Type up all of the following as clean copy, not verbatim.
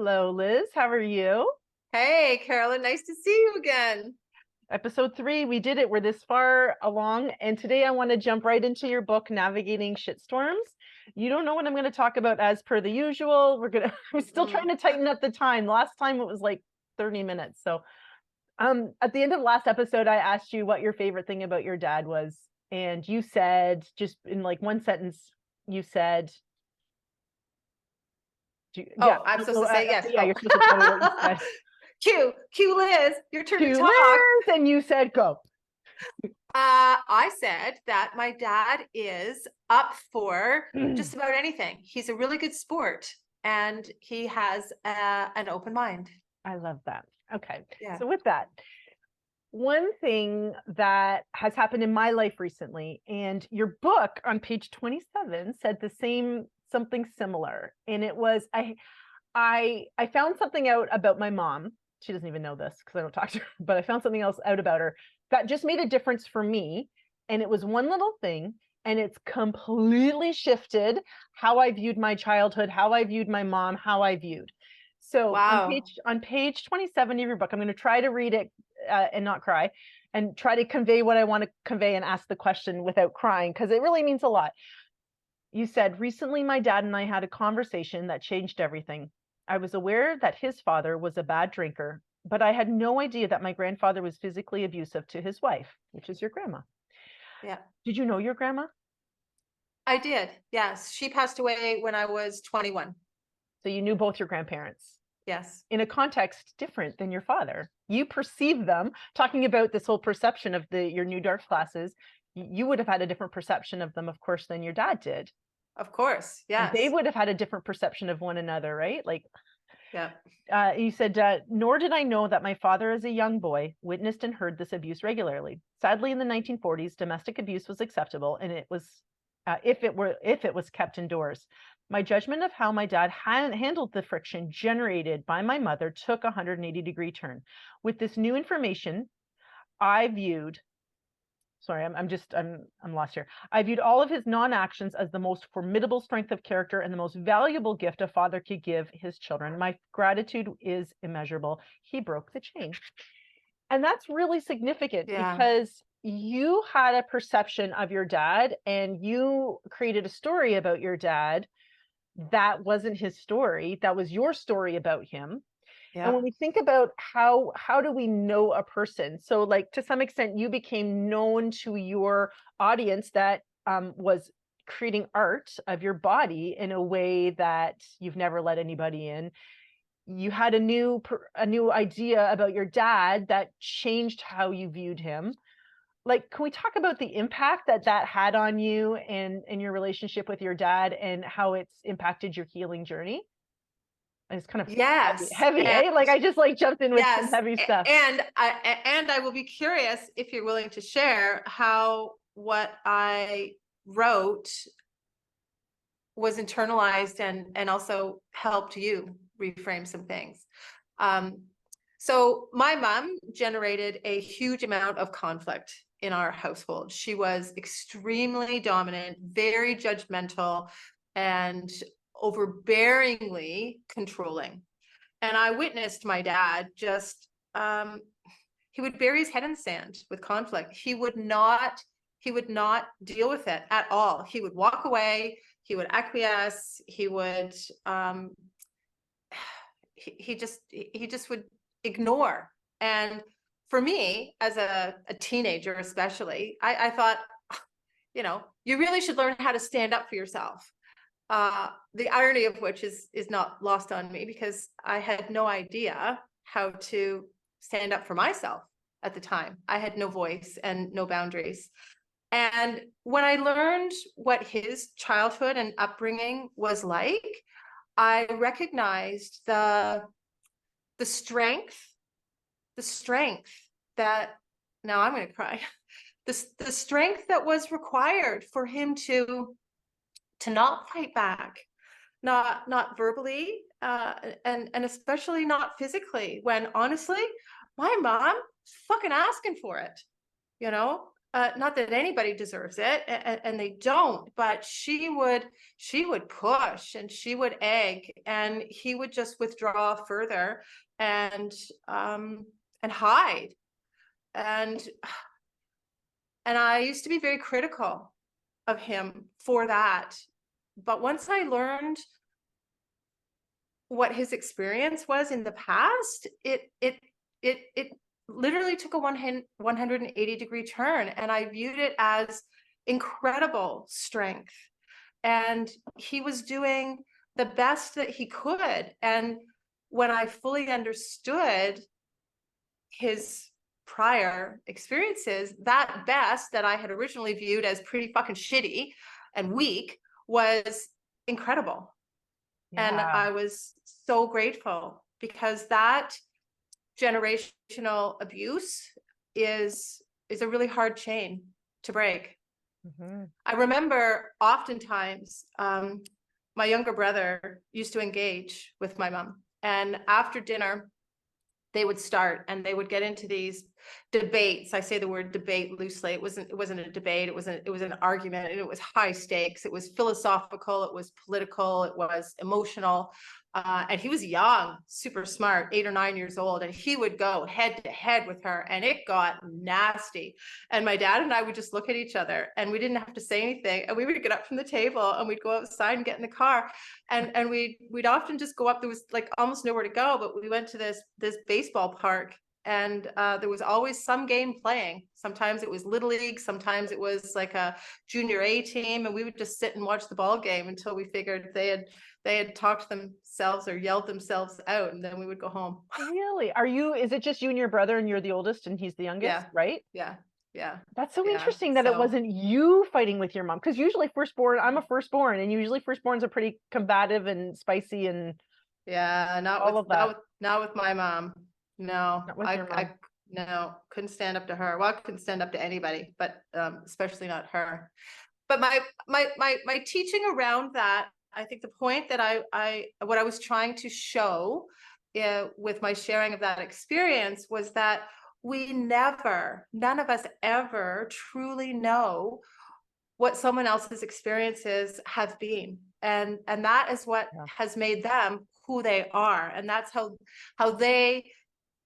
Hello, Liz. How are you? Hey, Carolyn, nice to see you again. Episode 3, we did it. We're this far along. And today I want to jump right into your book, Navigating Shitstorms. You don't know what I'm going to talk about as per the usual. I'm still trying to tighten up the time. Last time it was like 30 minutes. So at the end of last episode, I asked you what your favorite thing about your dad was. And you said, just in like one sentence, you said, yeah, I'm supposed to say yes. yeah, you're supposed to tell me what you said. Cue Liz, your turn to To talk. Liz, and you said go. I said that my dad is up for just about anything. He's a really good sport and he has an open mind. I love that. Okay. Yeah. So with that, one thing that has happened in my life recently, and your book on page 27 said the same, something similar. And it was, I found something out about my mom. She doesn't even know this because I don't talk to her, but I found something else out about her that just made a difference for me. And it was one little thing, and it's completely shifted how I viewed my childhood, how I viewed my mom, how I viewed. So Wow. on page 27 of your book, I'm going to try to read it and not cry, and try to convey what I want to convey and ask the question without crying, because it really means a lot. You said, recently my dad and I had a conversation that changed everything. I was aware that his father was a bad drinker, but I had no idea that my grandfather was physically abusive to his wife, which is your grandma. Yeah. Did you know your grandma? I did. Yes. She passed away when I was 21. So you knew both your grandparents Yes. in a context different than your father. You perceive them, talking about this whole perception of your new dark classes. You would have had a different perception of them, of course, than your dad did. Of course. And they Yes. would have had a different perception of one another, right? Like, Yeah. you said, nor did I know that my father as a young boy witnessed and heard this abuse regularly. Sadly, in the 1940s, domestic abuse was acceptable, and it was, if it was kept indoors. My judgment of how my dad handled the friction generated by my mother took a 180-degree turn. With this new information, I viewed, sorry, I'm lost here. I viewed all of his non-actions as the most formidable strength of character and the most valuable gift a father could give his children. My gratitude is immeasurable. He broke the chain. And that's really significant because you had a perception of your dad and you created a story about your dad that wasn't his story. That was your story about him. And when we think about how do we know a person? So like to some extent, you became known to your audience that was creating art of your body in a way that you've never let anybody in. You had a new idea about your dad that changed how you viewed him. Like, can we talk about the impact that had on you and your relationship with your dad and how it's impacted your healing journey? It's kind of Yes. heavy, eh? Like I just like jumped in with some heavy stuff. And I will be curious if you're willing to share how what I wrote was internalized and also helped you reframe some things. So my mom generated a huge amount of conflict in our household. She was extremely dominant, very judgmental, and overbearingly controlling. And I witnessed my dad just, he would bury his head in the sand with conflict. He would not deal with it at all. He would walk away. He would acquiesce. He would, he just would ignore. And for me, as a teenager, especially, I thought, you really should learn how to stand up for yourself. The irony of which is not lost on me because I had no idea how to stand up for myself at the time. I had no voice and no boundaries. And when I learned what his childhood and upbringing was like, I recognized the strength that, now I'm going to cry, the strength that was required for him to not fight back, not verbally, and especially not physically, when honestly, my mom was fucking asking for it, not that anybody deserves it, and they don't, but she would push and she would egg, and he would just withdraw further and hide. And I used to be very critical of him for that. But once I learned what his experience was in the past, it literally took a 180-degree turn, and I viewed it as incredible strength. And he was doing the best that he could. And when I fully understood his prior experiences, that best that I had originally viewed as pretty fucking shitty and weak was incredible. Yeah. And I was so grateful, because that generational abuse is a really hard chain to break. Mm-hmm. I remember oftentimes my younger brother used to engage with my mom, and after dinner they would start and they would get into these debates. I say the word debate loosely. It wasn't a debate. It was an argument, and it was high stakes. It was philosophical. It was political. It was emotional. And he was young, super smart, 8 or 9 years old, and he would go head to head with her, and it got nasty. And my dad and I would just look at each other, and we didn't have to say anything. And we would get up from the table and we'd go outside and get in the car, and we'd often just go up. There was like almost nowhere to go, but we went to this baseball park, and there was always some game playing. Sometimes it was Little League, sometimes it was like a junior A team, and we would just sit and watch the ball game until we figured they had talked themselves or yelled themselves out, and then we would go home. Really? Is it just you and your brother, and you're the oldest and he's the youngest, Yeah. right? Yeah. That's so Yeah. interesting that it wasn't you fighting with your mom, because usually I'm a firstborn, and usually firstborns are pretty combative and spicy and not with my mom. No, not with your mom. no, couldn't stand up to her. Well, I couldn't stand up to anybody, but especially not her. But my teaching around that, I think the point that what I was trying to show with my sharing of that experience was that none of us ever truly know what someone else's experiences have been. And that is what has made them who they are. And that's how they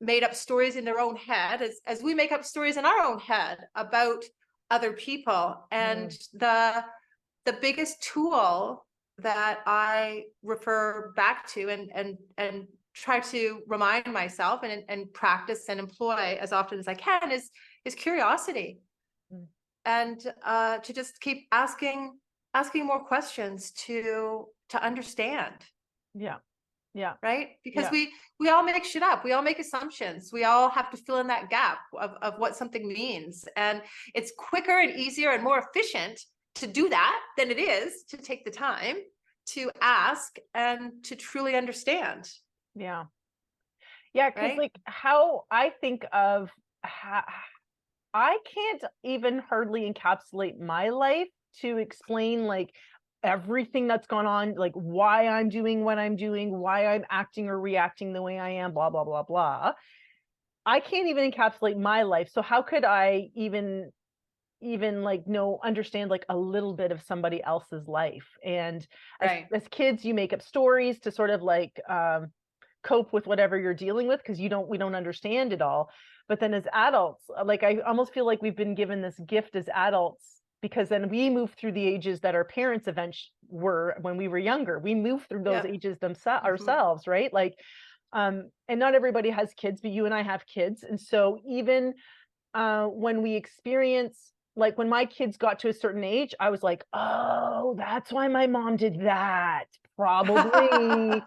made up stories in their own head, as we make up stories in our own head about other people. And the biggest tool that I refer back to and try to remind myself and practice and employ as often as I can is curiosity. And to just keep asking more questions to understand. Yeah. Right. Because we all make shit up. We all make assumptions. We all have to fill in that gap of what something means. And it's quicker and easier and more efficient to do that than it is to take the time to ask and to truly understand. Yeah. Because right? like how I think of I can't even hardly encapsulate my life to explain like everything that's gone on, like why I'm doing what I'm doing, why I'm acting or reacting the way I am, blah, blah, blah, blah. I can't even encapsulate my life. So how could I even like understand like a little bit of somebody else's life? And as kids, you make up stories to sort of like cope with whatever you're dealing with, because we don't understand it all. But then as adults, like I almost feel like we've been given this gift as adults, because then we move through the ages that our parents eventually were when we were younger. We move through those ages ourselves, right? Like, and not everybody has kids, but you and I have kids. And so even when we experience, like when my kids got to a certain age, I was like, oh, that's why my mom did that. Probably.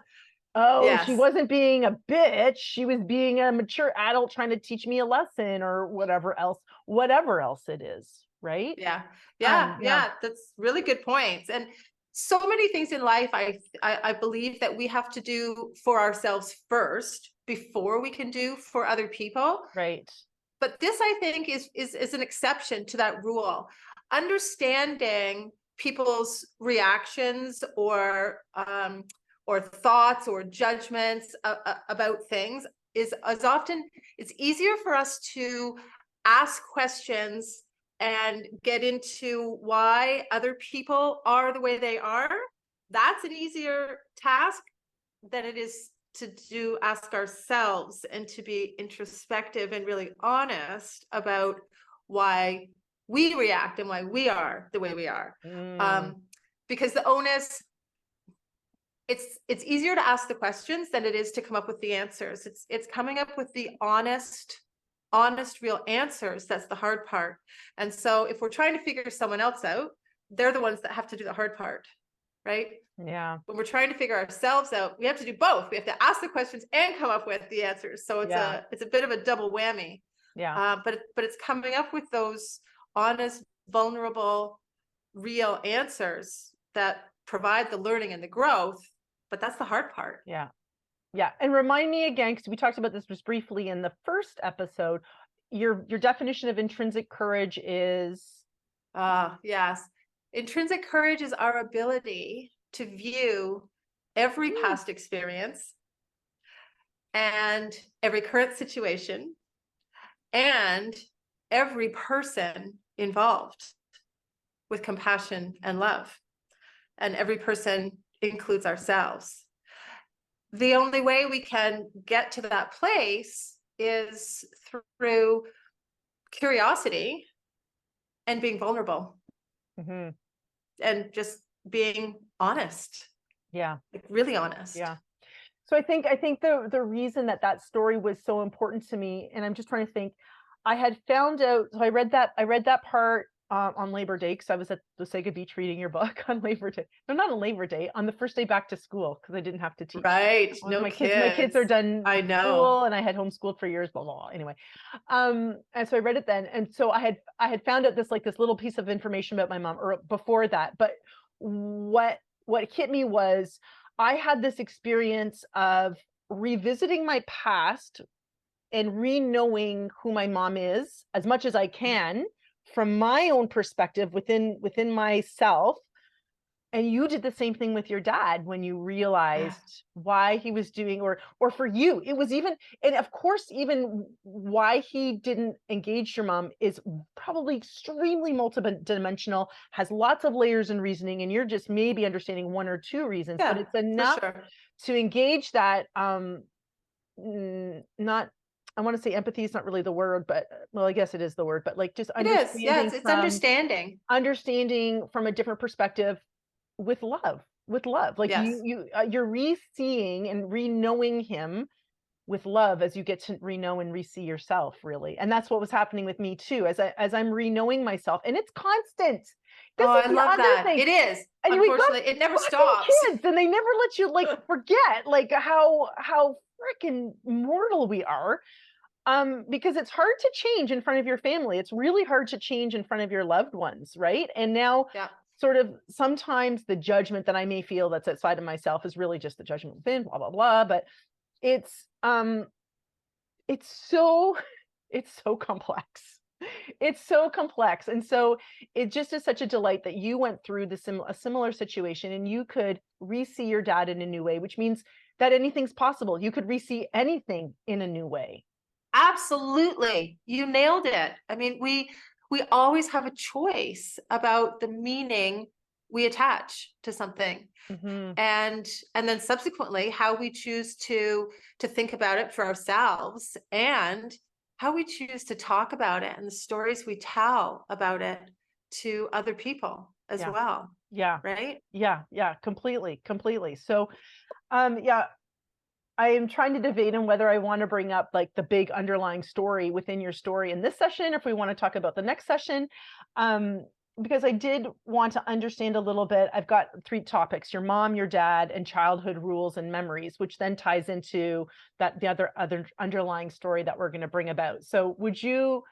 She wasn't being a bitch. She was being a mature adult trying to teach me a lesson or whatever else it is. Right. That's really good points. And so many things in life, I believe that we have to do for ourselves first before we can do for other people. Right. But this, I think, is an exception to that rule. Understanding people's reactions or thoughts or judgments about things is often, it's easier for us to ask questions and get into why other people are the way they are, that's an easier task than it is to ask ourselves and to be introspective and really honest about why we react and why we are the way we are. Because the onus, it's easier to ask the questions than it is to come up with the answers. It's coming up with the honest real answers that's the hard part. And so if we're trying to figure someone else out, they're the ones that have to do the hard part, right? Yeah. When we're trying to figure ourselves out, we have to do both. We have to ask the questions and come up with the answers. So it's a bit of a double whammy. Yeah. But it's coming up with those honest, vulnerable, real answers that provide the learning and the growth. But that's the hard part. Yeah. Yeah. And remind me again, because we talked about this just briefly in the first episode, your definition of intrinsic courage is? Yes. Intrinsic courage is our ability to view every past experience and every current situation and every person involved with compassion and love. And every person includes ourselves. The only way we can get to that place is through curiosity and being vulnerable. And just being honest. Yeah. Like really honest. Yeah. So I think the reason that story was so important to me, and I'm just trying to think, I had found out, so I read that part on Labor Day, because I was at the Sega Beach reading your book on Labor Day. No, not on Labor Day, on the first day back to school, because I didn't have to teach. Right. No my kids. My kids are done. I know. School, and I had homeschooled for years, blah, blah, blah. Anyway. And so I read it then. And so I had found out this little piece of information about my mom, or before that. But what hit me was, I had this experience of revisiting my past and re-knowing who my mom is as much as I can from my own perspective within myself. And you did the same thing with your dad when you realized why he was doing, or for you, it was even, and of course, even why he didn't engage your mom is probably extremely multidimensional, has lots of layers and reasoning, and you're just maybe understanding one or two reasons, but it's enough to engage that, not, I want to say empathy is not really the word, but well, I guess it is the word, but like just understanding. It is. It's understanding from a different perspective with love, like you're re-seeing and re-knowing him with love as you get to re-know and re-see yourself, really. And that's what was happening with me too, as I'm re-knowing myself, and it's constant. I love that. It is. And unfortunately, it never stops. Kids, and they never let you forget how freaking mortal we are. Because it's hard to change in front of your family. It's really hard to change in front of your loved ones, right? And now sort of sometimes the judgment that I may feel that's outside of myself is really just the judgment within, blah, blah, blah. But it's so complex. It's so complex. And so it just is such a delight that you went through a similar situation, and you could re-see your dad in a new way, which means that anything's possible. You could re-see anything in a new way. Absolutely. You nailed it. I mean, we always have a choice about the meaning we attach to something. And then subsequently how we choose to think about it for ourselves, and how we choose to talk about it, and the stories we tell about it to other people as well. Yeah. Right? Yeah. Completely. So, I am trying to debate on whether I want to bring up the big underlying story within your story in this session, or if we want to talk about the next session, because I did want to understand a little bit. I've got 3 topics: your mom, your dad, and childhood rules and memories, which then ties into the other underlying story that we're going to bring about. So do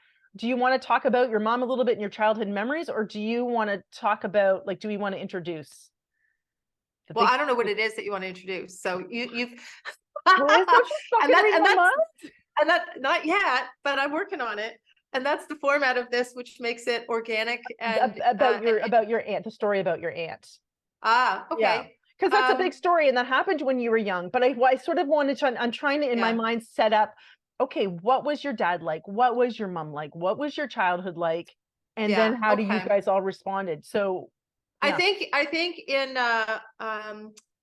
you want to talk about your mom a little bit and your childhood memories, or do you want to talk about, do we want to introduce? Well, I don't know what it is that you want to introduce. So you've and that not yet, but I'm working on it. And that's the format of this, which makes it organic. And about your aunt, the story about your aunt. Okay. Yeah. Because that's a big story, and that happened when you were young. But I sort of wanted to, I'm trying to, in my mind, set up, okay, what was your dad like? What was your mom like? What was your childhood like? And Yeah. then how do you Okay. guys all responded? So yeah. I think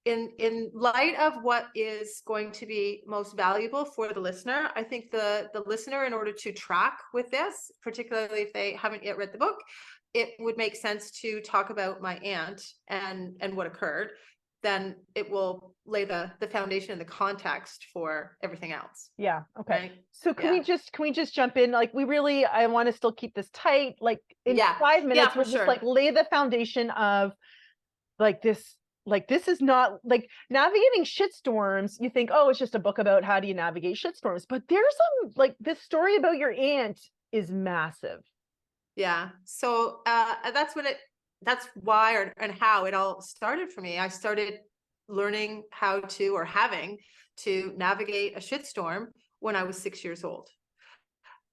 in light of what is going to be most valuable for the listener, I think the listener, in order to track with this, particularly if they haven't yet read the book, it would make sense to talk about my aunt and what occurred. Then it will lay the foundation and the context for everything else. Yeah. Okay. Right. So Yeah. can we just jump in? Like I want to still keep this tight. Like in Yeah. 5 minutes, Yeah, for we'll just sure. like lay the foundation of this is not like navigating shitstorms. You think, oh, it's just a book about how do you navigate shitstorms, but there's some like this story about your aunt is massive. Yeah. So that's why and how it all started for me. I started learning how to, or having to, navigate a shitstorm when I was 6 years old.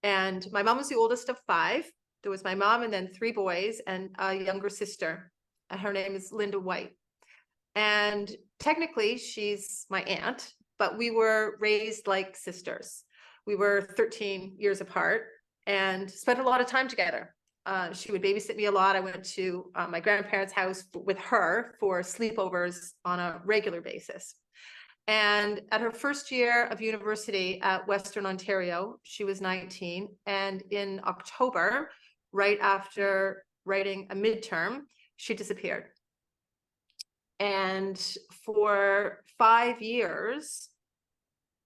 And my mom was the oldest of five. There was my mom and then three boys and a younger sister. And her name is Lynda White. And technically she's my aunt, but we were raised like sisters. We were 13 years apart and spent a lot of time together. She would babysit me a lot. I went to my grandparents' house with her for sleepovers on a regular basis. And at her first year of university at Western Ontario, she was 19. And in October, right after writing a midterm, she disappeared. And for 5 years,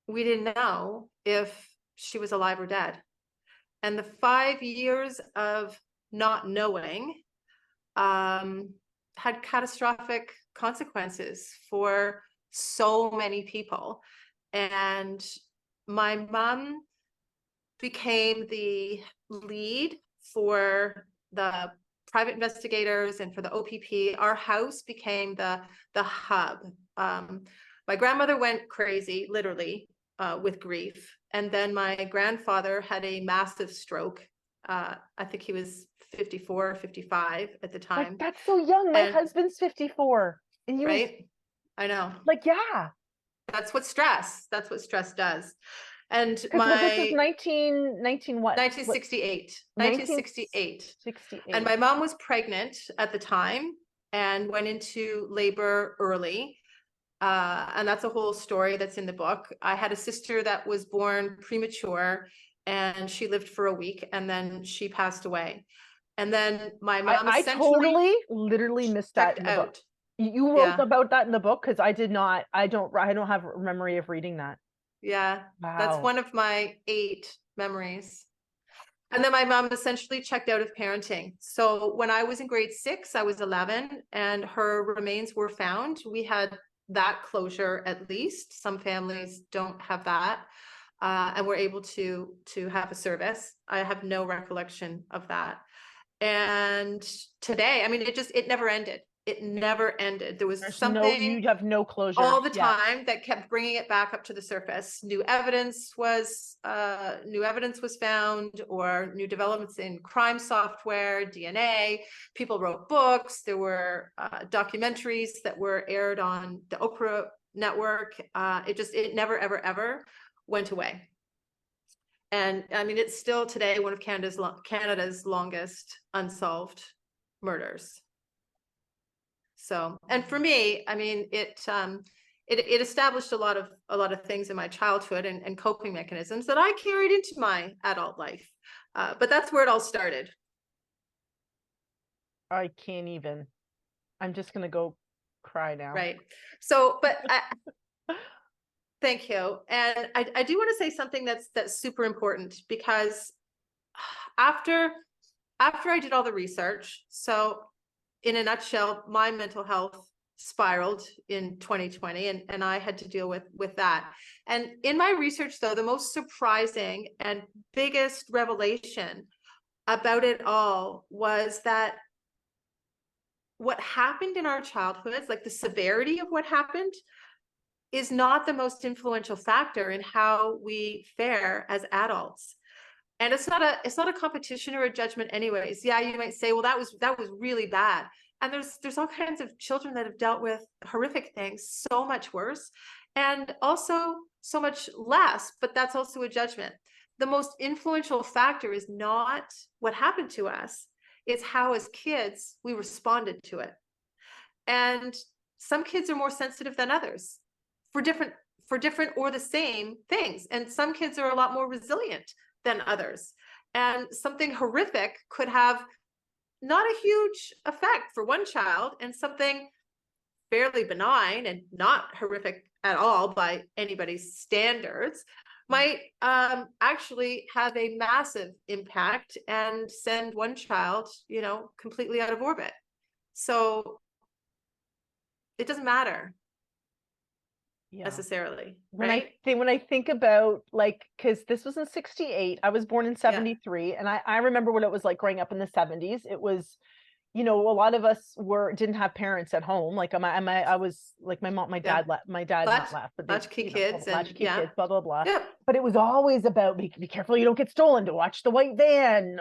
we didn't know if she was alive or dead. And the 5 years of not knowing had catastrophic consequences for so many people. And my mom became the lead for the private investigators and for the OPP. Our house became the hub. My grandmother went crazy, literally, with grief. And then my grandfather had a massive stroke. I think he was 54, 55 at the time. Like that's so young. My husband's 54. And he right? was I know. like, yeah. That's what stress does. And This my is 19 what? 1968. 1968. And my mom was pregnant at the time and went into labor early. And that's a whole story that's in the book. I had a sister that was born premature and she lived for a week and then she passed away. And then my mom I totally literally missed that in the book. You wrote about that in the book? Because I did not. I don't have a memory of reading that. Yeah. Wow. That's one of my 8 memories. And then my mom essentially checked out of parenting. So when I was in grade 6, I was 11 and her remains were found. We had that closure, at least. Some families don't have that. And we're able to have a service. I have no recollection of that. And today, I mean, it never ended. It never ended. There was something, you have no closure all the time that kept bringing it back up to the surface. New evidence was found, or new developments in crime software, DNA. People wrote books. There were documentaries that were aired on the Oprah network. It never, ever, ever went away. And I mean, it's still today one of Canada's longest unsolved murders. So, and for me, I mean, it established a lot of things in my childhood and coping mechanisms that I carried into my adult life. But that's where it all started. I can't even. I'm just gonna go cry now. Right. So, but thank you. And I do want to say something that's super important, because after I did all the research, so in a nutshell, my mental health spiraled in 2020 and I had to deal with that. And in my research, though, the most surprising and biggest revelation about it all was that what happened in our childhoods, like the severity of what happened, is not the most influential factor in how we fare as adults. And it's not a competition or a judgment anyways. Yeah, you might say, well, that was really bad. And there's all kinds of children that have dealt with horrific things so much worse, and also so much less, but that's also a judgment. The most influential factor is not what happened to us. It's how as kids we responded to it. And some kids are more sensitive than others for different or the same things. And some kids are a lot more resilient than others. And something horrific could have not a huge effect for one child, and something fairly benign and not horrific at all by anybody's standards might actually have a massive impact and send one child, completely out of orbit. So it doesn't matter necessarily, when right? when I think about, like, because this was in 68, I was born in 73, and I remember what it was like growing up in the 70s. It was, a lot of us didn't have parents at home. Like I was like, my mom, my dad not left, but they, latchkey kids, latchkey kids, blah, blah, blah. Yeah. But it was always about be careful you don't get stolen, to watch the white van,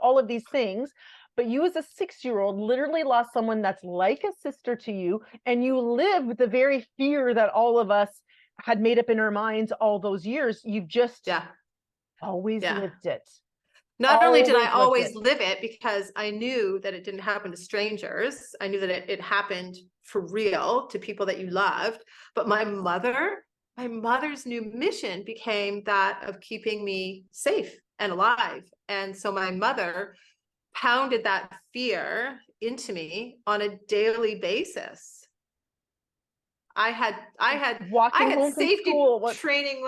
all of these things. But you as a 6-year-old literally lost someone that's like a sister to you, and you lived the very fear that all of us had made up in our minds all those years. You've just always lived it. Not only did I always live it, because I knew that it didn't happen to strangers. I knew that it happened for real to people that you loved. But my mother's new mission became that of keeping me safe and alive. And so my mother pounded that fear into me on a daily basis. I had safety training,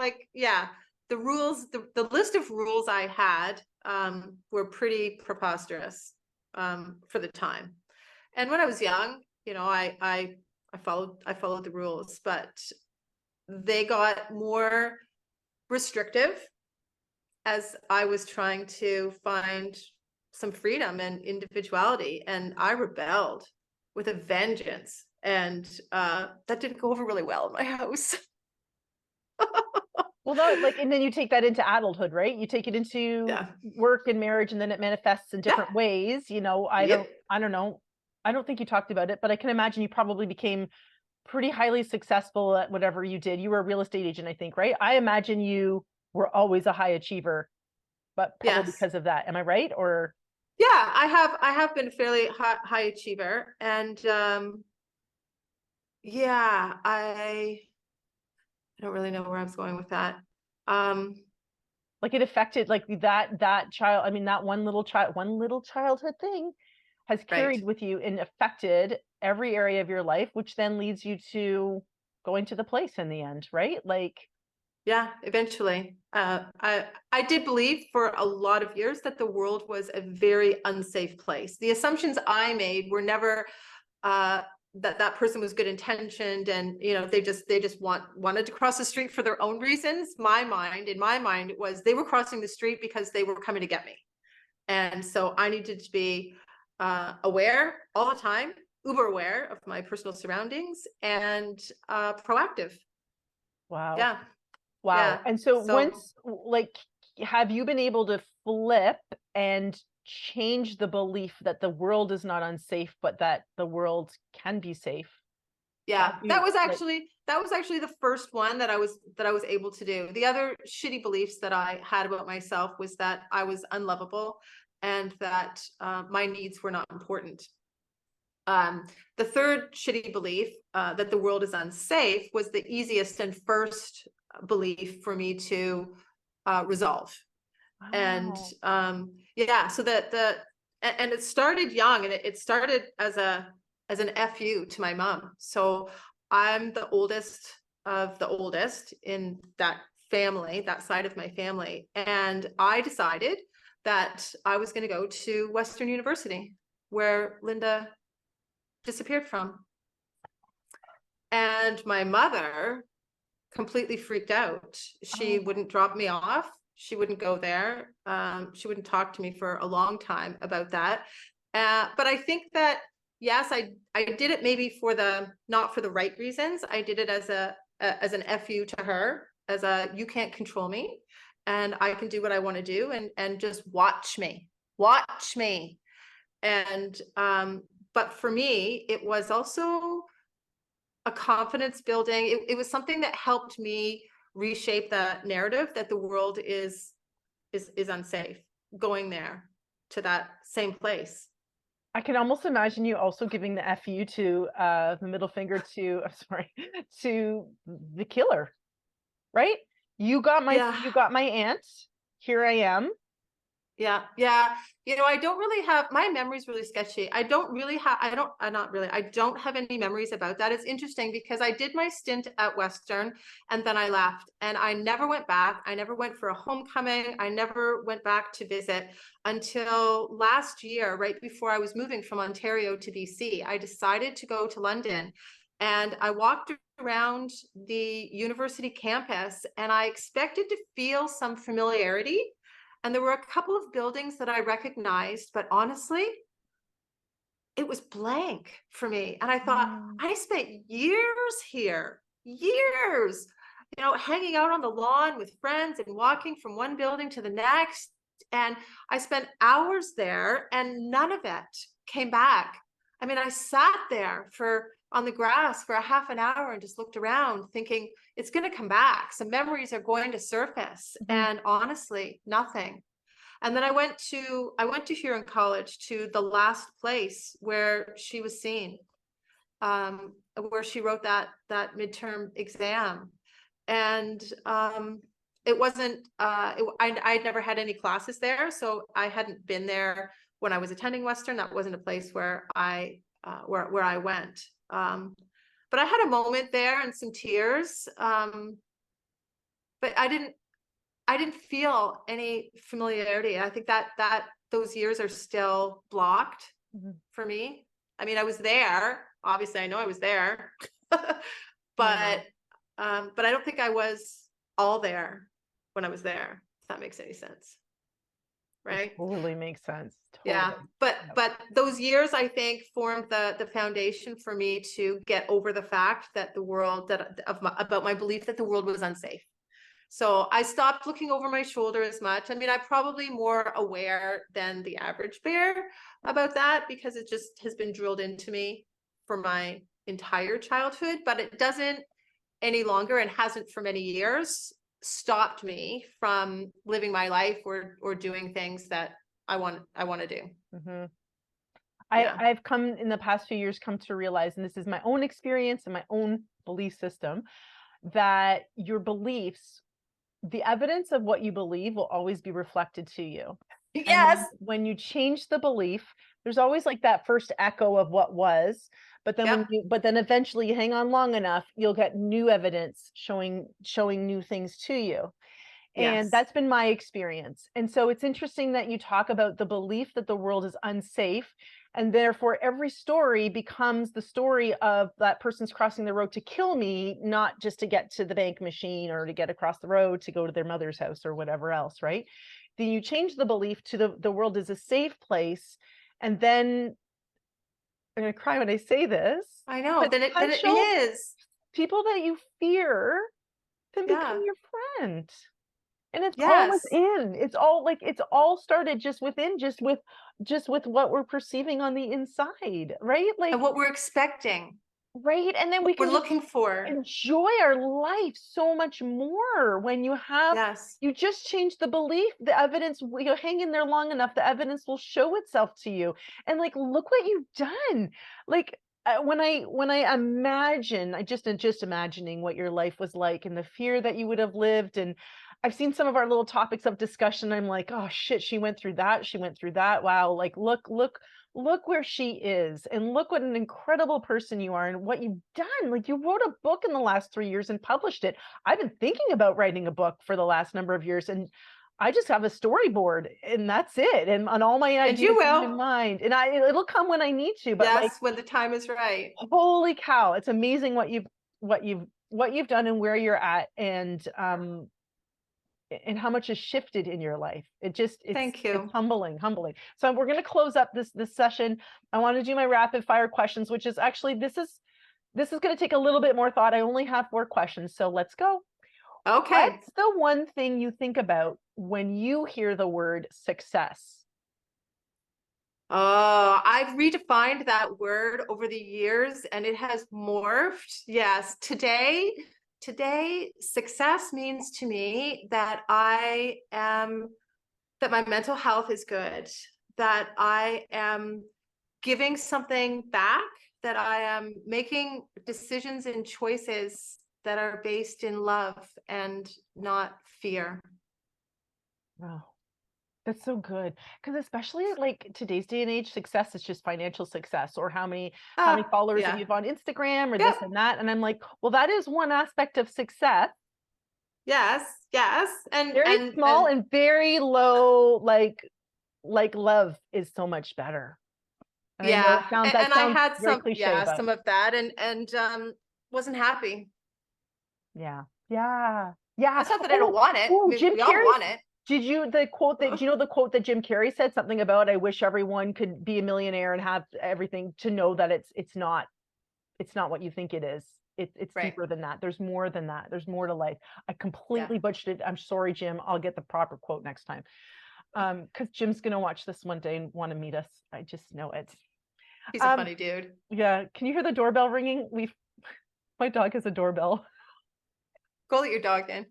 the rules, the list of rules I had were pretty preposterous for the time. And when I was young, I followed the rules, but they got more restrictive as I was trying to find some freedom and individuality, and I rebelled with a vengeance, and that didn't go over really well in my house. Well, no, and then you take that into adulthood, right? You take it into work and marriage, and then it manifests in different ways. I don't know. I don't think you talked about it, but I can imagine you probably became pretty highly successful at whatever you did. You were a real estate agent, I think, right? I imagine you were always a high achiever, but probably because of that. Am I right? Or I have been a fairly high achiever, and I don't really know where I was going with that. It affected that child. I mean, that one little childhood thing has carried with you and affected every area of your life, which then leads you to going to the place in the end, right? Eventually. I did believe for a lot of years that the world was a very unsafe place. The assumptions I made were never that person was good intentioned, and they just wanted to cross the street for their own reasons. In my mind it was they were crossing the street because they were coming to get me. And so I needed to be aware all the time, uber aware of my personal surroundings, and proactive. Wow. Yeah. Wow. Yeah. And so once, have you been able to flip and change the belief that the world is not unsafe, but that the world can be safe? Yeah, that was actually the first one that I was able to do. The other shitty beliefs that I had about myself was that I was unlovable, and that my needs were not important. The third shitty belief, that the world is unsafe, was the easiest and first belief for me to resolve. Wow. And so and it started young, and it started as an FU to my mom. So I'm the oldest of the oldest in that family, that side of my family. And I decided that I was going to go to Western University, where Lynda disappeared from. And my mother completely freaked out. She wouldn't drop me off. She wouldn't go there. She wouldn't talk to me for a long time about that. But I think that, yes, I did it maybe not for the right reasons. I did it as an FU to her, as you can't control me, and I can do what I want to do, and just watch me. And but for me, it was also a confidence building. It was something that helped me reshape the narrative that the world is unsafe. Going there to that same place. I can almost imagine you also giving the FU to the middle finger to, I'm sorry, to the killer, right? You got Yeah. my aunt. Here I am. Yeah. Yeah. You know, I don't really have, my memory's really sketchy. I don't have any memories about that. It's interesting because I did my stint at Western and then I left and I never went back. I never went for a homecoming. I never went back to visit until last year, right before I was moving from Ontario to BC. I decided to go to London and I walked around the university campus and I expected to feel some familiarity. And there were a couple of buildings that I recognized, but honestly, it was blank for me. And I thought, I spent years here, years, you know, hanging out on the lawn with friends and walking from one building to the next. And I spent hours there and none of it came back. I mean, I sat there on the grass for a half an hour and just looked around thinking it's going to come back. Some memories are going to surface. And honestly, nothing. And then I went to Huron College, to the last place where she was seen, where she wrote that midterm exam. And it wasn't, I'd never had any classes there. So I hadn't been there when I was attending Western. That wasn't a place where I went. But I had a moment there and some tears. But I didn't feel any familiarity. I think that those years are still blocked for me. I mean, I was there. Obviously, I know I was there, but I don't think I was all there when I was there. If that makes any sense, right? It totally makes sense. Totally. Yeah, but those years I think formed the foundation for me to get over the fact that about my belief that the world was unsafe. So I stopped looking over my shoulder as much. I mean, I'm probably more aware than the average bear about that because it just has been drilled into me for my entire childhood, but it doesn't any longer and hasn't for many years stopped me from living my life or doing things that I want to do. Mm-hmm. Yeah. I've come in the past few years come to realize, and this is my own experience and my own belief system, that your beliefs, the evidence of what you believe will always be reflected to you. Yes. And when you change the belief, there's always like that first echo of what was, but then then eventually you hang on long enough, you'll get new evidence showing new things to you. And that's been my experience. And so it's interesting that you talk about the belief that the world is unsafe. And therefore, every story becomes the story of that person's crossing the road to kill me, not just to get to the bank machine or to get across the road to go to their mother's house or whatever else, right? Then you change the belief to the world is a safe place. And then I'm going to cry when I say this. I know. Then it is. People that you fear can become your friend. And it's all within. It's all started just within, just with what we're perceiving on the inside, right? Like, And what we're expecting. Right. And then we can we're looking for enjoy our life so much more when you have, you just change the belief, the evidence, you hang in there long enough, the evidence will show itself to you. And like, look what you've done. Like, when I imagine, I just imagining what your life was like and the fear that you would have lived. And I've seen some of our little topics of discussion. I'm like, oh shit, she went through that. She went through that. Wow. Like, look where she is, and look what an incredible person you are and what you've done. Like, you wrote a book in the last 3 years and published it. I've been thinking about writing a book for the last number of years, and I just have a storyboard and that's it. And on all my ideas in my mind, and it'll come when I need to, but like, when the time is right. Holy cow. It's amazing what you've done and where you're at. And how much has shifted in your life. Thank you. It's humbling. So we're going to close up this session. I want to do my rapid fire questions, which is actually, this is going to take a little bit more thought. I only have 4 questions. So let's go. Okay. What's the one thing you think about when you hear the word success? Oh, I've redefined that word over the years and it has morphed. Yes. Today, success means to me that that my mental health is good, that I am giving something back, that I am making decisions and choices that are based in love and not fear. Wow. That's so good. Because especially like today's day and age, success is just financial success, or how many followers that you Yeah. have on Instagram, or this Yep. and that. And I'm like, well, that is one aspect of success. Yes. Yes. Very small and very low, like love is so much better. And I know yeah. that And I sounds had very some, cliche, yeah, but some of that, and wasn't happy. yeah. Yeah. Yeah. That's not that I don't want it. I mean, Jim we all Carrey. want it. Did you the quote that do you know the quote that Jim Carrey said something about I wish everyone could be a millionaire and have everything, to know that it's not what you think it is. It's Right. deeper than that. There's more than that. There's more to life. I Yeah. completely butchered it. I'm sorry, Jim. I'll get the proper quote next time. Because Jim's gonna watch this one day and want to meet us. I just know it. He's a Um, funny dude. yeah. Can you hear the doorbell ringing? My dog has a doorbell. Go let your dog in.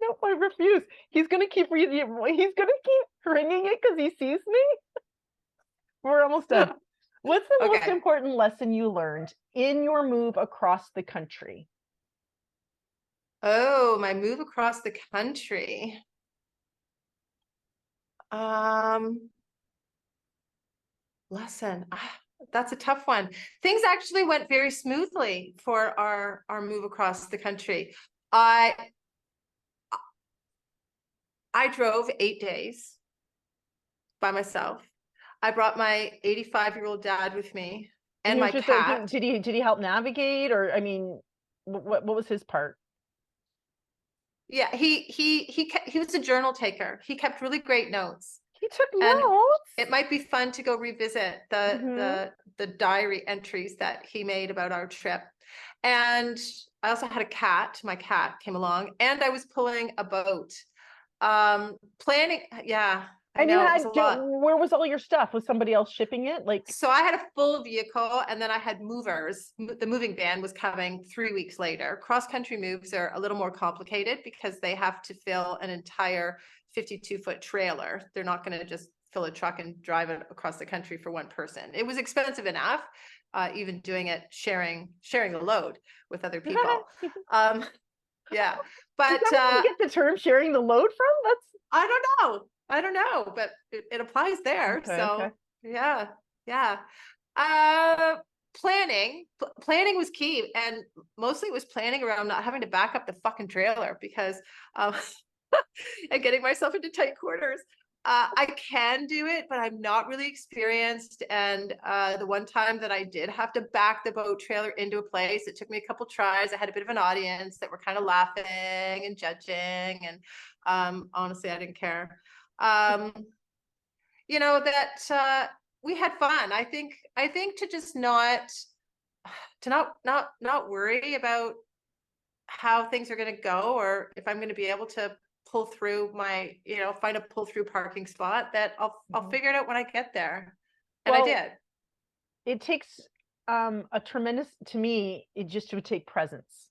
No, I refuse. He's gonna keep reading. He's gonna keep ringing it because he sees me. We're almost done. What's the most Okay. important lesson you learned in your move across the country? Oh, my move across the country. Um, lesson. That's a tough one. Things actually went very smoothly for our move across the country. I I drove 8 days by myself. I brought my 85-year-old dad with me And and he was my just cat. did he help navigate, or I mean, what was his part? Yeah, he was a journal taker. He kept really great notes. He took And notes. it might be fun to go revisit the Mm-hmm. the diary entries that he made about our trip. And I also had a cat. My cat came along, and I was pulling a boat. Planning, yeah, I And know it was a lot. where was all your stuff? Was somebody else shipping it? Like, So I had a full vehicle, and then I had movers. The moving van was coming 3 weeks later. Cross-country moves are a little more complicated because they have to fill an entire 52-foot trailer. They're not going to just fill a truck and drive it across the country for one person. It was expensive enough, even doing it sharing the load with other people. Um, yeah, is but that where you get the term sharing the load from? That's I don't know. I don't know, but it applies there. okay. Okay. So yeah, yeah. Uh, planning was key, and mostly it was planning around not having to back up the fucking trailer because, um, and getting myself into tight quarters. I can do it, but I'm not really experienced. And the one time that I did have to back the boat trailer into a place, it took me a couple tries. I had a bit of an audience that were kind of laughing and judging, and honestly, I didn't care. Um, that we had fun. I think to just not worry about how things are going to go, or if I'm going to be able to pull through find a pull through parking spot, that I'll Mhm. figure it out when I get there. And I Well, did. it takes a tremendous, to me, it just would take presence,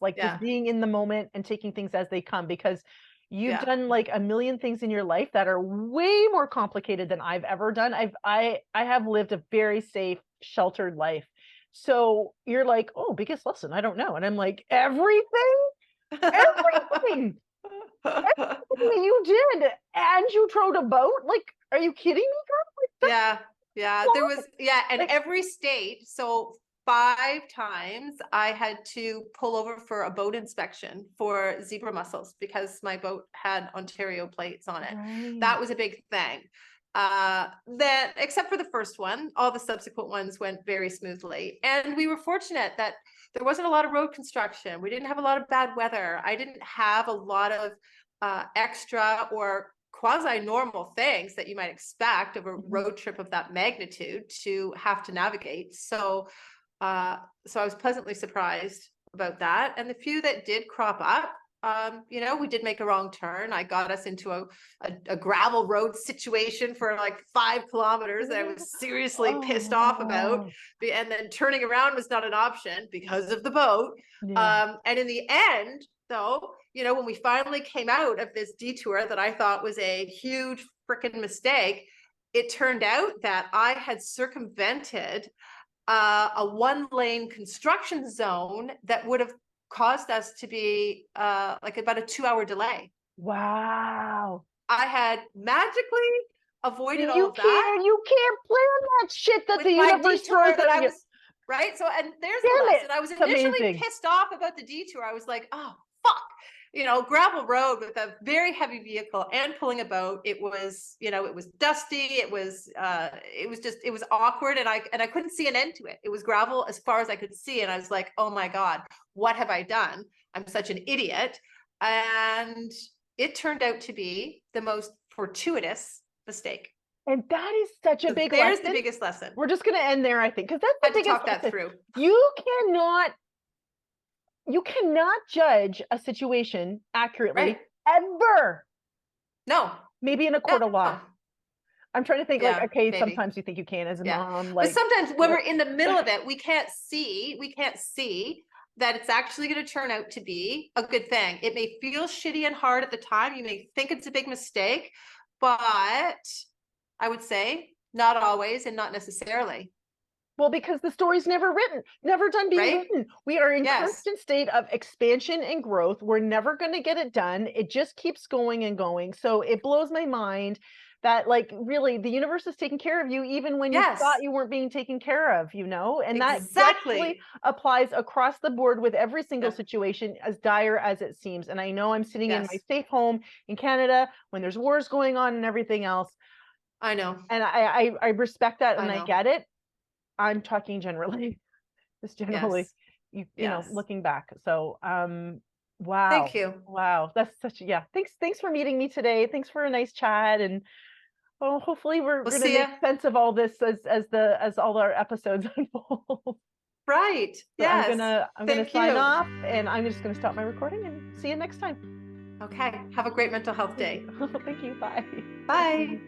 like just Yeah. being in the moment and taking things as they come, because you've Yeah. done like a million things in your life that are way more complicated than I've ever done. I have lived a very safe, sheltered life. So you're like, oh, biggest lesson, I don't know. And I'm like, everything that you did, and you rowed a boat. Like, are you kidding me, girl? Like, Yeah, yeah, there was, yeah, and like, every state, so 5 times I had to pull over for a boat inspection for zebra mussels because my boat had Ontario plates on it. right. That was a big thing. Then, except for the first one, all the subsequent ones went very smoothly. And we were fortunate that there wasn't a lot of road construction. We didn't have a lot of bad weather. I didn't have a lot of extra or quasi-normal things that you might expect of a road trip of that magnitude to have to navigate. So I was pleasantly surprised about that. And the few that did crop up, we did make a wrong turn. I got us into a gravel road situation for like 5 kilometers that I was seriously pissed off about. Oh, And then turning around was not an option because of the boat. yeah. And in the end, though, when we finally came out of this detour that I thought was a huge freaking mistake, it turned out that I had circumvented a 1-lane construction zone that would have caused us to be like about a 2-hour delay. Wow. I had magically avoided all You of that can't plan that shit that with the my universe detour throws that at I you. was, right? So, and there's the Damn lesson. it. I was It's initially amazing. pissed off about the detour. I was like, oh, fuck. You know, gravel road with a very heavy vehicle and pulling a boat. It was, you know, it was dusty. It was awkward, and I couldn't see an end to it. It was gravel as far as I could see, and I was like, oh my God, what have I done? I'm such an idiot. And it turned out to be the most fortuitous mistake. And that is such a So big there's lesson. the biggest lesson. We're just going to end there, I think, because that's the Had to biggest talk that lesson. through. You cannot judge a situation accurately Right. ever. No. Maybe in a court of law. No. I'm trying to think Yeah, like, okay, maybe. sometimes you think you can as a Yeah. mom. But Like, sometimes when you we're in the middle of it, we can't see that it's actually going to turn out to be a good thing. It may feel shitty and hard at the time. You may think it's a big mistake, but I would say not always and not necessarily. well, because the story's never written, never done being Right? written. We are in Yes. constant state of expansion and growth. We're never going to get it done. It just keeps going and going. So it blows my mind that, like, really the universe is taking care of you even when you Yes. thought you weren't being taken care of, you know? And that Exactly. definitely applies across the board with every single Yeah. situation, as dire as it seems. And I know I'm sitting in Yes. my safe home in Canada when there's wars going on and everything else. I know. And I respect that and I know. get it. I'm talking generally, just generally, Yes. you know, Yes. looking back. So, wow. Thank you. Wow. That's such, yeah. Thanks for meeting me today. Thanks for a nice chat. And well, hopefully we're We'll going to see make ya. sense of all this as all our episodes unfold. Right. So Yes. I'm gonna Thank sign you. off, and I'm just gonna stop my recording and see you next time. Okay. Have a great mental health day. Thank you. Bye. Bye.